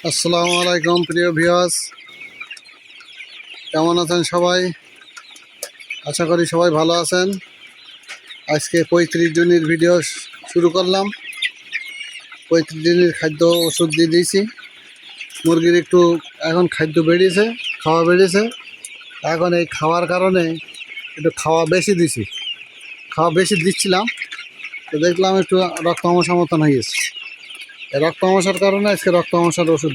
আসসালামু আলাইকুম প্রিয় ভিউয়ার্স, কেমন আছেন সবাই? আশা করি সবাই ভালো আছেন। আজকে 35 দিনের ভিডিও শুরু করলাম। 35 দিনের খাদ্য ওষুধ দিয়ে দিয়েছি। মুরগির একটু এখন খাদ্য বেড়েছে, খাওয়া বেড়েছে। এখন এই খাওয়ার কারণে একটু খাওয়া বেশি দিচ্ছিলাম, তো দেখলাম একটু রক্ত আমসা মতন হয়ে গেছে। এই রক্ত আমসার কারণে আজকে রক্ত আমসার ওষুধ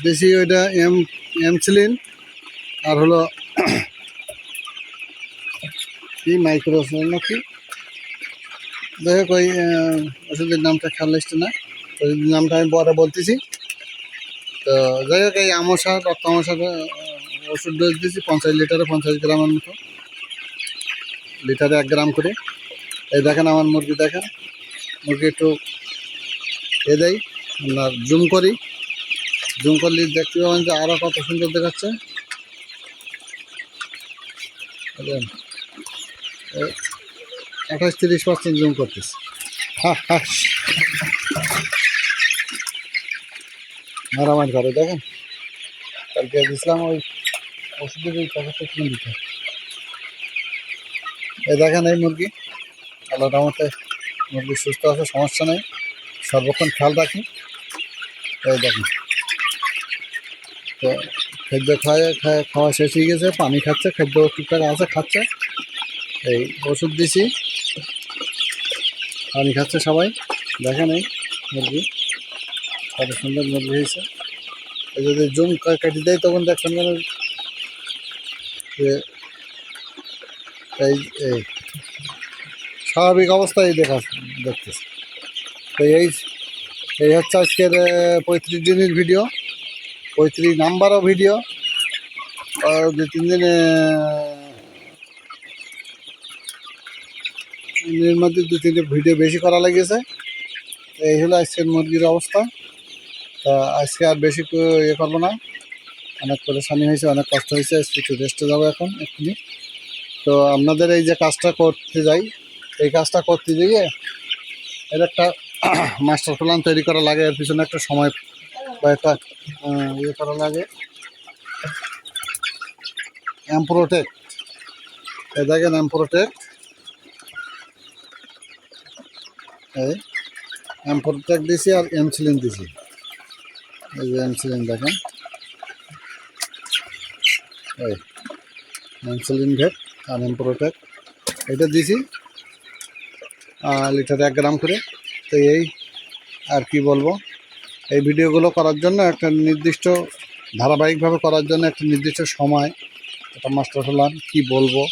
দিছি ওইটা এমসিলিন আর হলো কি মাইক্রোসন নাকি, যাই হোক ওই ওষুধের নামটা খেয়াল আসছে না, ওষুধের নামটা আমি পরে বলতেছি। তো যাই হোক এই রক্ত আমসার ওষুধ ডোজ দিয়েছি 50 লিটারে 50 গ্রামের মতো, লিটারে 1 গ্রাম করে। এই দেখেন আমার মুরগি, দেখেন মুরগি একটু দেই, আপনার জুম করলে দেখতে পাবেন যে আরও কত সুন্দর দেখাচ্ছে। 28-30% জুম করতেছে। মারামারি করে দেখেন, কালকে দিয়েছিলাম ওই ওষুধের ওই প্যাকেটটা কিনে দিতে। এই দেখেন এই মুরগি, আল্লাহর রহমতে মুরগি সুস্থ আছে, সমস্যা নেই, সর্বক্ষণ খেয়াল রাখি। এই দেখেন, তো খাদ্য খাওয়া শেষ হয়ে গেছে, পানি খাচ্ছে, খাদ্য টুকটাক আছে খাচ্ছে। এই ওষুধ দিছি, পানি খাচ্ছে সবাই। দেখেন এই মুরগি কত সুন্দর মুরগি হয়েছে। এই যদি জুম কাটি দেয় তখন দেখবেন যেন এই এই স্বাভাবিক অবস্থায় দেখতেছে। তো এই হচ্ছে আজকের 35 দিনের ভিডিও, 35 নাম্বারও ভিডিও। 2-3 দিনের মধ্যে 2-3টে ভিডিও বেশি করা লেগেছে। এই হলো আজকের মুরগির অবস্থা। তা আজকে আর বেশি ইয়ে করবো না, অনেক পরেশানি হয়েছে, অনেক কষ্ট হয়েছে, একটু রেস্টে যাবো এখন এক্ষুনি। তো আপনাদের এই যে কাজটা করতে যাই, এই কাজটা করতে গিয়ে এর একটা মাস্টার প্ল্যান তৈরি করা লাগে, এর পিছনে একটা সময় বা একটা ইয়ে করা লাগে। এমপ্রোটেক্ট, এই দেখেন এমপ্রোটেক্ট, এই এমপ্রোটেক্ট দিছি আর এমসিলিন দিছি। এই যে এমসিলিন দেখেন, এই এমসিলিন ভেট আর এমপ্রোটেক্ট এটা দিছি লিটারে 1 গ্রাম করে। তো এই আর কি বলবো, এই ভিডিওগুলো করার জন্য একটা নির্দিষ্ট ধারাবাহিকভাবে করার জন্য একটা নির্দিষ্ট সময়, একটা মাস্টার প্ল্যান কি বলবো।